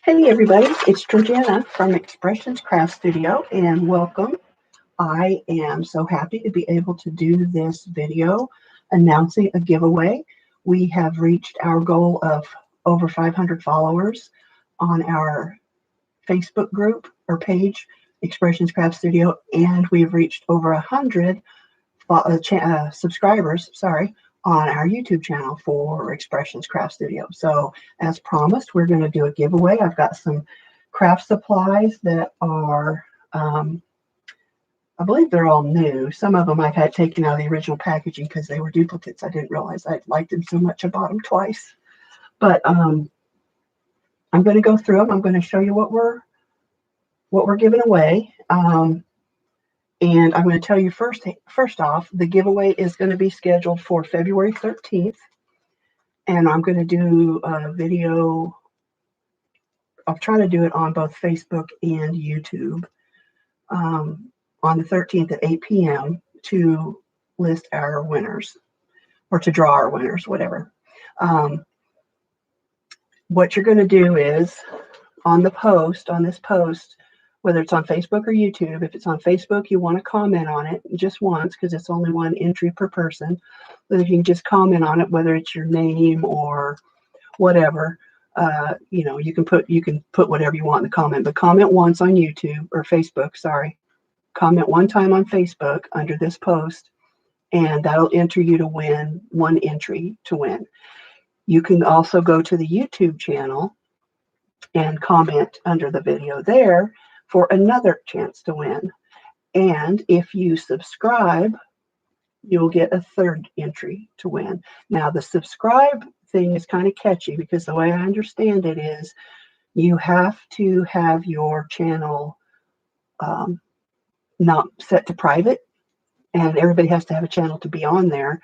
Hey everybody, it's Georgiana from Expressions Craft Studio and welcome. I am so happy to be able to do this video announcing a giveaway. We have reached our goal of over 500 followers on our Facebook group or page, Expressions Craft Studio, and we've reached over 100 subscribers, on our YouTube channel for Expressions Craft Studio. So as promised, we're going to do a giveaway. I've got some craft supplies that are, I believe they're all new. Some of them I've had taken out of the original packaging because they were duplicates. I didn't realize I liked them so much I bought them twice. But I'm going to go through them. I'm going to show you what we're giving away. And I'm going to tell you first off, the giveaway is going to be scheduled for February 13th. And I'm going to do a video. I'll try to do it on both Facebook and YouTube on the 13th at 8 p.m. to list our winners or to draw our winners, whatever. What you're going to do is on this post, whether it's on Facebook or YouTube, if it's on Facebook, you want to comment on it just once because it's only one entry per person. But if you can just comment on it, whether it's your name or whatever, you can put whatever you want in the comment. But comment once on YouTube or Facebook. Comment one time on Facebook under this post, and that'll enter you to win one entry to win. You can also go to the YouTube channel and comment under the video there for another chance to win. And if you subscribe, you'll get a third entry to win. Now, the subscribe thing is kind of catchy because the way I understand it is you have to have your channel not set to private, and everybody has to have a channel to be on there,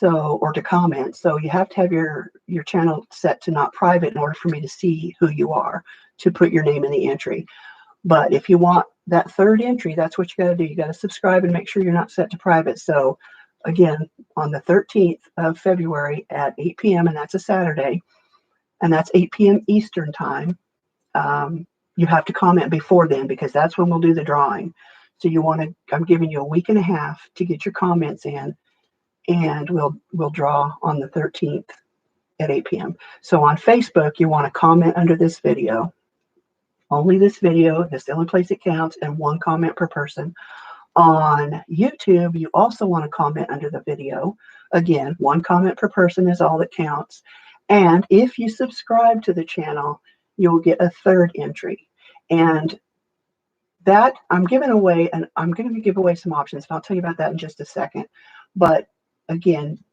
or to comment. So you have to have your channel set to not private in order for me to see who you are, to put your name in the entry. But if you want that third entry, that's what you got to do. You got to subscribe and make sure you're not set to private. So again, on the 13th of February at 8 p.m., and that's a Saturday, and that's 8 p.m. Eastern time, you have to comment before then because that's when we'll do the drawing. So I'm giving you a week and a half to get your comments in, and we'll draw on the 13th at 8 p.m. So on Facebook, you want to comment under this video. Only this video, that's the only place it counts, and one comment per person. On YouTube, you also want to comment under the video. Again, one comment per person is all that counts. And if you subscribe to the channel, you'll get a third entry. And that I'm giving away, and I'm going to give away some options, and I'll tell you about that in just a second. But again,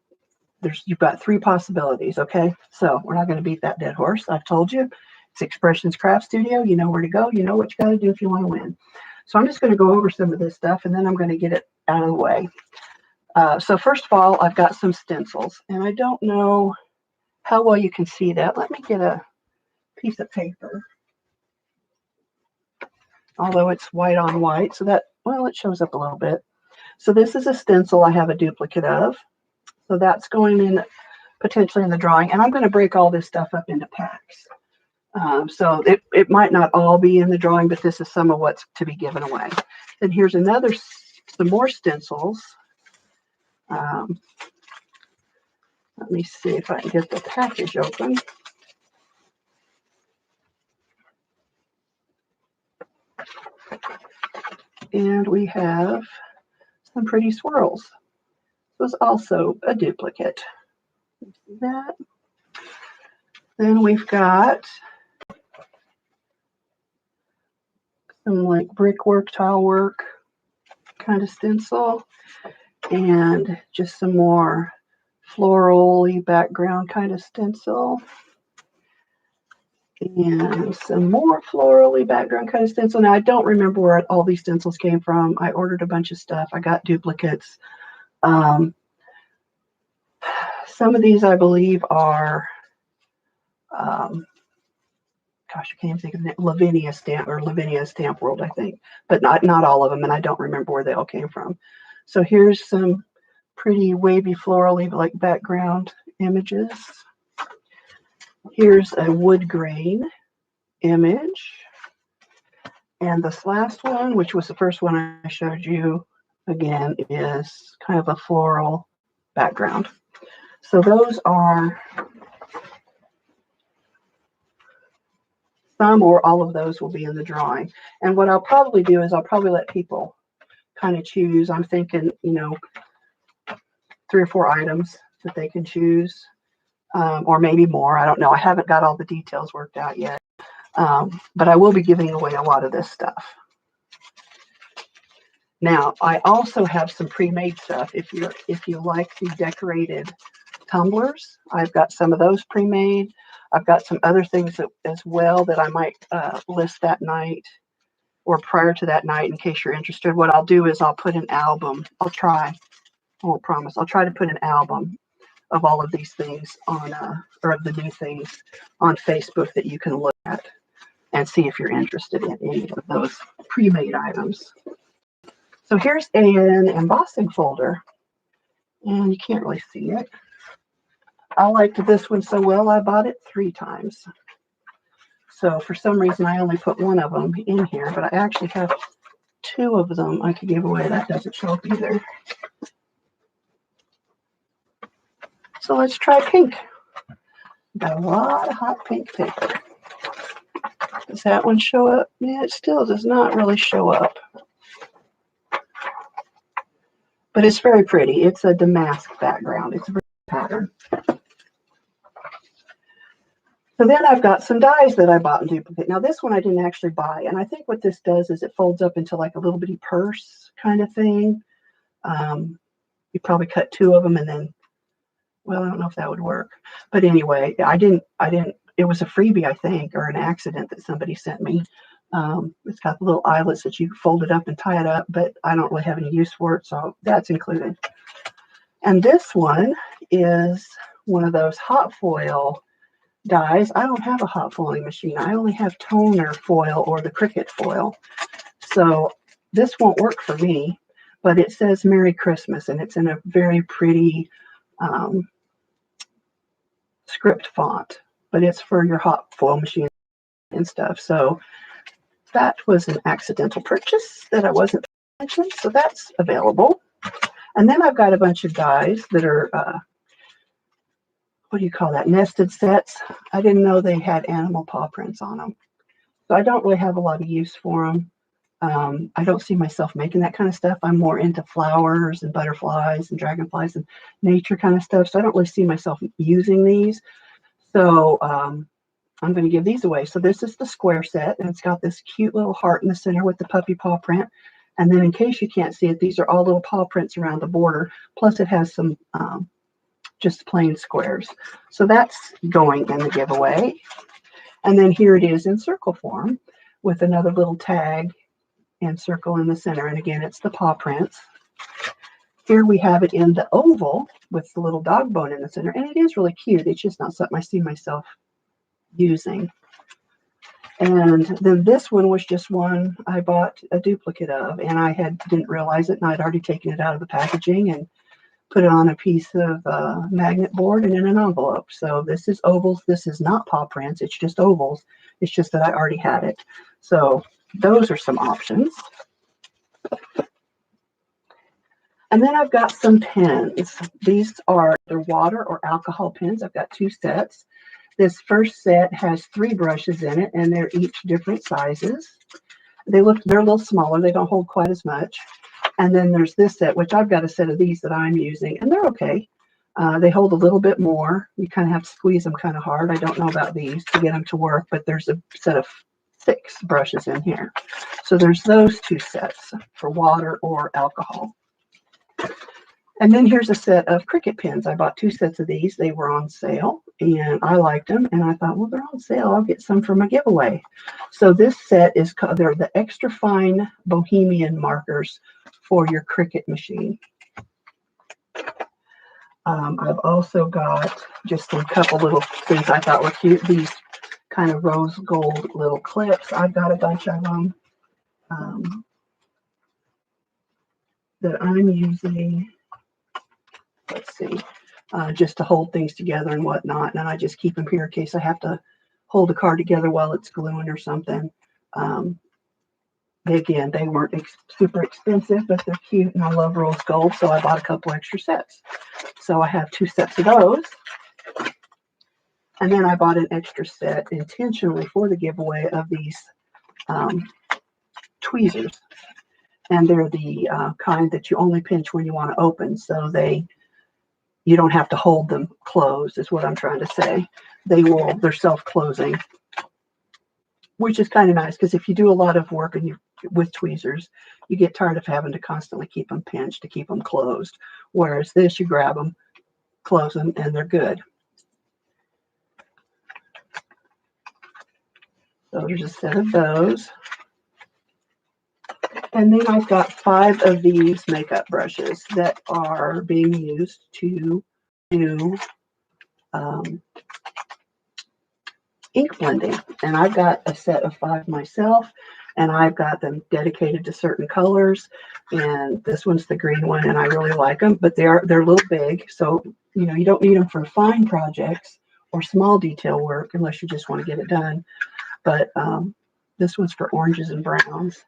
you've got three possibilities, okay? So we're not going to beat that dead horse. I've told you. It's Expressions Craft Studio. You know where to go. You know what you got to do if you want to win. So I'm just going to go over some of this stuff, and then I'm going to get it out of the way. So first of all, I've got some stencils, and I don't know how well you can see that. Let me get a piece of paper, although it's white on white, so that, well, it shows up a little bit. So this is a stencil I have a duplicate of. So that's going in potentially in the drawing, and I'm going to break all this stuff up into packs. So it might not all be in the drawing, but this is some of what's to be given away. Then here's some more stencils. Let me see if I can get the package open. And we have some pretty swirls. This was also a duplicate. See that? Then we've got some like brickwork, tile work kind of stencil, and just some more floral-y background kind of stencil, and some more floral-y background kind of stencil. Now, I don't remember where all these stencils came from. I ordered a bunch of stuff. I got duplicates. Some of these, I believe, are gosh, I can't think of it. Lavinia Stamp World, I think, but not all of them, and I don't remember where they all came from. So here's some pretty wavy florally like background images. Here's a wood grain image. And this last one, which was the first one I showed you, again, is kind of a floral background. So those are some or all of those will be in the drawing. And what I'll probably do is I'll probably let people kind of choose. I'm thinking, you know, 3 or 4 items that they can choose, or maybe more. I don't know. I haven't got all the details worked out yet. But I will be giving away a lot of this stuff. Now, I also have some pre-made stuff. If you like the decorated tumblers, I've got some of those pre-made. I've got some other things as well that I might list that night or prior to that night in case you're interested. What I'll do is I'll put an album. I'll try. I won't promise. I'll try to put an album of all of these things on, or of the new things on Facebook that you can look at and see if you're interested in any of those pre-made items. So here's an embossing folder, and you can't really see it. I liked this one so well, I bought it 3 times. So for some reason, I only put one of them in here, but I actually have 2 of them I could give away. That doesn't show up either. So let's try pink. Got a lot of hot pink paper. Does that one show up? Yeah, it still does not really show up. But it's very pretty. It's a damask background. It's a pretty pattern. So then I've got some dies that I bought in duplicate. Now this one I didn't actually buy. And I think what this does is it folds up into like a little bitty purse kind of thing. You probably cut 2 of them and then, well, I don't know if that would work. But anyway, I didn't, it was a freebie, I think, or an accident that somebody sent me. It's got the little eyelets that you fold it up and tie it up, but I don't really have any use for it, so that's included. And this one is one of those hot foil dies. I don't have a hot foiling machine. I only have toner foil or the Cricut foil. So this won't work for me, but it says Merry Christmas, and it's in a very pretty script font, but it's for your hot foil machine and stuff. So that was an accidental purchase that I wasn't mentioning, so that's available. And then I've got a bunch of dies that are, what do you call that, nested sets. I didn't know they had animal paw prints on them. So I don't really have a lot of use for them. I don't see myself making that kind of stuff. I'm more into flowers and butterflies and dragonflies and nature kind of stuff. So I don't really see myself using these. So I'm going to give these away. So this is the square set, and it's got this cute little heart in the center with the puppy paw print. And then in case you can't see it, these are all little paw prints around the border. Plus it has some just plain squares. So that's going in the giveaway. And then here it is in circle form with another little tag and circle in the center. And again, it's the paw prints. Here we have it in the oval with the little dog bone in the center. And it is really cute. It's just not something I see myself using. And then this one was just one I bought a duplicate of, and I didn't realize it, and I'd already taken it out of the packaging and put it on a piece of magnet board and in an envelope. So this is ovals. This is not paw prints. It's just ovals. It's just that I already had it. So those are some options. And then I've got some pens. These are either water or alcohol pens. I've got 2 sets. This first set has 3 brushes in it, and they're each different sizes. They're a little smaller. They don't hold quite as much. And then there's this set, which I've got a set of these that I'm using, and they're okay. They hold a little bit more. You kind of have to squeeze them kind of hard. I don't know about these to get them to work, but there's a set of 6 brushes in here. So there's those 2 sets for water or alcohol. And then here's a set of Cricut pens. I bought 2 sets of these. They were on sale, and I liked them. And I thought, well, they're on sale. I'll get some for my giveaway. So this set is called, they're the extra fine Bohemian markers for your Cricut machine. I've also got just a couple little things I thought were cute. These kind of rose gold little clips. I've got a bunch of them that I'm using. Let's see, just to hold things together and whatnot. And I just keep them here in case I have to hold the card together while it's gluing or something. Again, they weren't super expensive, but they're cute, and I love rose gold, so I bought a couple extra sets. So I have 2 sets of those. And then I bought an extra set intentionally for the giveaway of these tweezers. And they're the kind that you only pinch when you want to open, so you don't have to hold them closed, is what I'm trying to say. They're self-closing, which is kind of nice, because if you do a lot of work with tweezers, you get tired of having to constantly keep them pinched to keep them closed. Whereas this, you grab them, close them, and they're good. So there's a set of those. And then I've got 5 of these makeup brushes that are being used to do ink blending. And I've got a set of 5 myself, and I've got them dedicated to certain colors. And this one's the green one, and I really like them, but they're a little big. So, you don't need them for fine projects or small detail work unless you just want to get it done. But this one's for oranges and browns.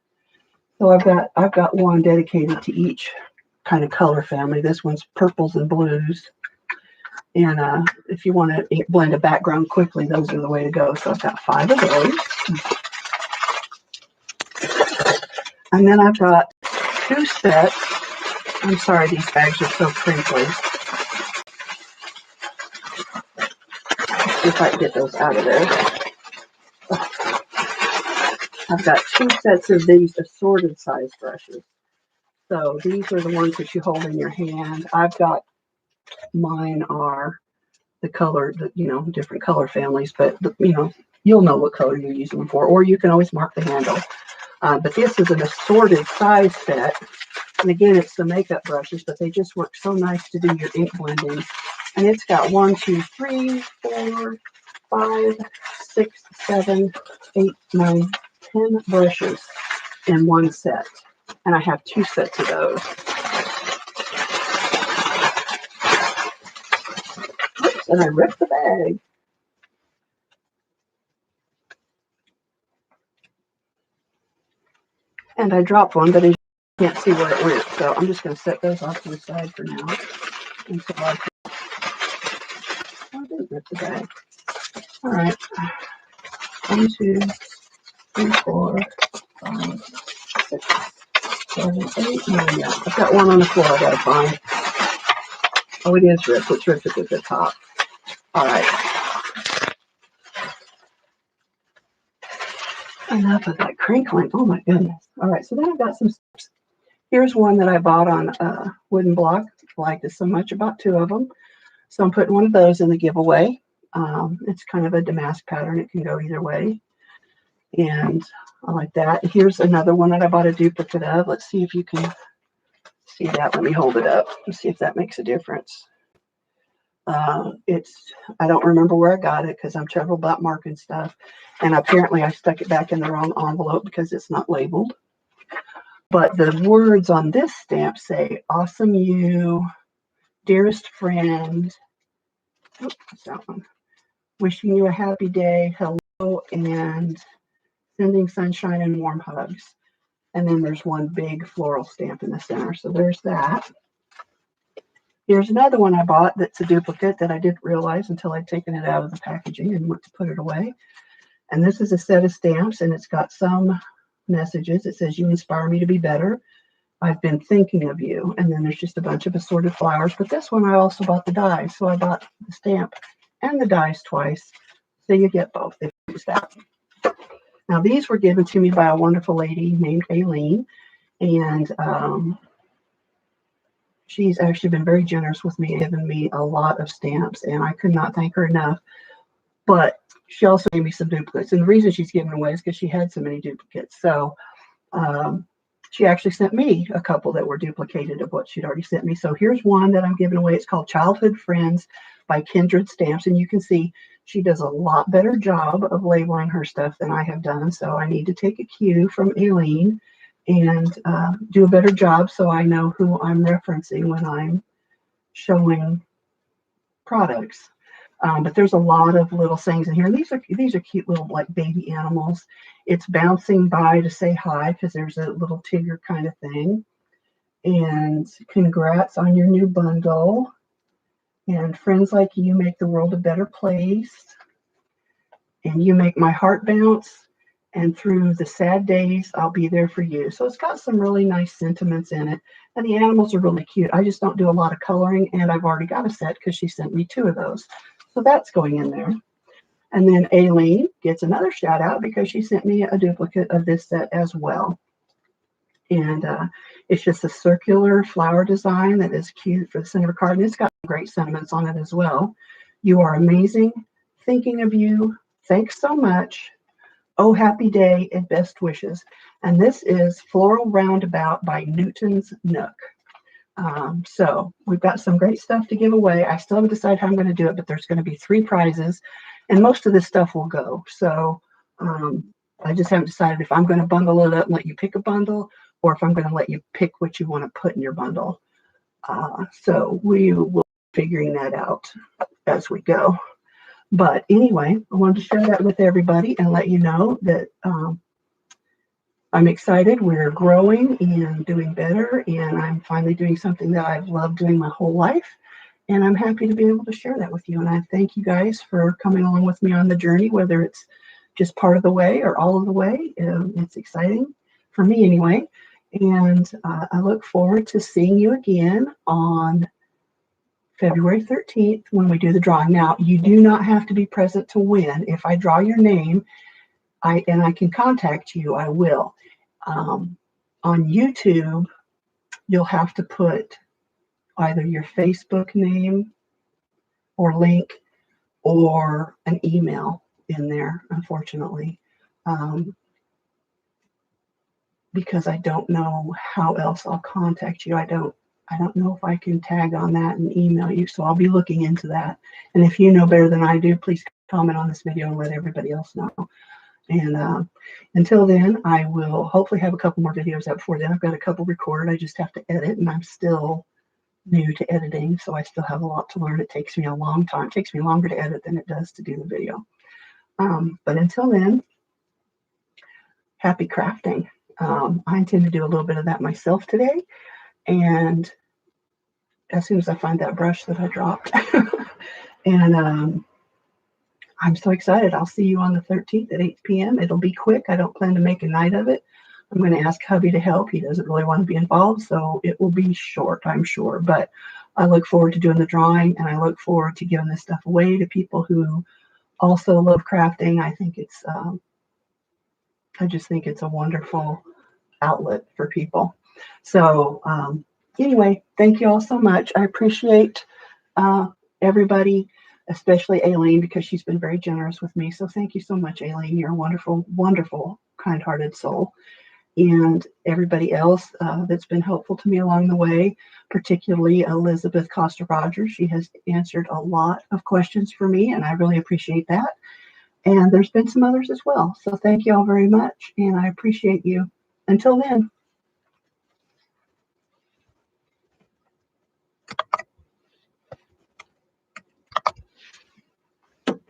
So I've got one dedicated to each kind of color family. This one's purples and blues. And if you want to blend a background quickly, those are the way to go. So I've got 5 of those. And then I've got 2 sets. I'm sorry, these bags are so crinkly. Let's see if I can get those out of there. I've got 2 sets of these assorted size brushes. So these are the ones that you hold in your hand. I've got, mine are the color, different color families, but you'll know what color you're using them for, or you can always mark the handle. But this is an assorted size set. And again, it's the makeup brushes, but they just work so nice to do your ink blending. And it's got 1, 2, 3, 4, 5, 6, 7, 8, 9, 10 brushes in one set. And I have 2 sets of those. Oops, and I ripped the bag. And I dropped one, but I can't see where it went. So I'm just going to set those off to the side for now. Until I didn't rip the bag. All right. 1, 2, 3, 4, 5, 6, 7, 8, 9. Yeah, I've got one on the floor I gotta find. Oh, it is ripped. It's ripped at the top. All right. Enough of that crinkling. Oh my goodness. All right. So then I've got some steps. Here's one that I bought on a wooden block. I like this so much. About 2 of them. So I'm putting one of those in the giveaway. It's kind of a damask pattern. It can go either way. And I like that. Here's another one that I bought a duplicate of. Let's see if you can see that. Let me hold it up and see if that makes a difference. I don't remember where I got it because I'm terrible about marking stuff. And apparently I stuck it back in the wrong envelope because it's not labeled. But the words on this stamp say, "Awesome you, dearest friend." Oops, that's that one. Wishing you a happy day. Hello, and sending sunshine and warm hugs. And then there's one big floral stamp in the center. So there's that. Here's another one I bought that's a duplicate that I didn't realize until I'd taken it out of the packaging and went to put it away. And this is a set of stamps, and it's got some messages. It says, "You inspire me to be better. I've been thinking of you." And then there's just a bunch of assorted flowers. But this one, I also bought the dies. So I bought the stamp and the dies twice. So you get both if you use that. Now, these were given to me by a wonderful lady named Aileen. And she's actually been very generous with me, giving me a lot of stamps, and I could not thank her enough. But she also gave me some duplicates, and the reason she's giving away is because she had so many duplicates. So she actually sent me a couple that were duplicated of what she'd already sent me. So here's one that I'm giving away. It's called Childhood Friends by Kindred Stamps, and you can see she does a lot better job of labeling her stuff than I have done. So I need to take a cue from Aileen and do a better job so I know who I'm referencing when I'm showing products. But there's a lot of little sayings in here. These are cute little like baby animals. It's bouncing by to say hi because there's a little Tigger kind of thing. And congrats on your new bundle. And friends like you make the world a better place. And you make my heart bounce. And through the sad days, I'll be there for you. So it's got some really nice sentiments in it. And the animals are really cute. I just don't do a lot of coloring. And I've already got a set because she sent me 2 of those. So that's going in there. And then Aileen gets another shout out because she sent me a duplicate of this set as well. And it's just a circular flower design that is cute for the center of the card. And it's got great sentiments on it as well. You are amazing. Thinking of you. Thanks so much. Oh, happy day and best wishes. And this is Floral Roundabout by Newton's Nook. So we've got some great stuff to give away. I still haven't decided how I'm going to do it, but there's going to be 3 prizes. And most of this stuff will go. So I just haven't decided if I'm going to bundle it up and let you pick a bundle, or if I'm going to let you pick what you want to put in your bundle. So we will be figuring that out as we go. But anyway, I wanted to share that with everybody and let you know that I'm excited. We're growing and doing better, and I'm finally doing something that I've loved doing my whole life. And I'm happy to be able to share that with you. And I thank you guys for coming along with me on the journey, whether it's just part of the way or all of the way. It's exciting for me anyway. And I look forward to seeing you again on February 13th when we do the drawing. Now, you do not have to be present to win. If I draw your name and I can contact you, I will. On YouTube, you'll have to put either your Facebook name or link or an email in there, unfortunately, because I don't know how else I'll contact you. I don't know if I can tag on that and email you, so I'll be looking into that. And if you know better than I do, please comment on this video and let everybody else know. And until then, I will hopefully have a couple more videos up before then. I've got a couple recorded. I just have to edit, and I'm still new to editing, so I still have a lot to learn. It takes me a long time. It takes me longer to edit than it does to do the video. But until then, happy crafting. I intend to do a little bit of that myself today. And as soon as I find that brush that I dropped, and I'm so excited. I'll see you on the 13th at 8 p.m. It'll be quick. I don't plan to make a night of it. I'm going to ask hubby to help. He doesn't really want to be involved, so it will be short, I'm sure. But I look forward to doing the drawing, and I look forward to giving this stuff away to people who also love crafting. I think it's, I just think it's a wonderful outlet for people. So anyway, thank you all so much. I appreciate everybody, especially Aileen, because she's been very generous with me. So thank you so much, Aileen. You're a wonderful, wonderful, kind-hearted soul. And everybody else that's been helpful to me along the way, particularly Elizabeth Costa-Rogers. She has answered a lot of questions for me, and I really appreciate that. And there's been some others as well. So thank you all very much, and I appreciate you. Until then.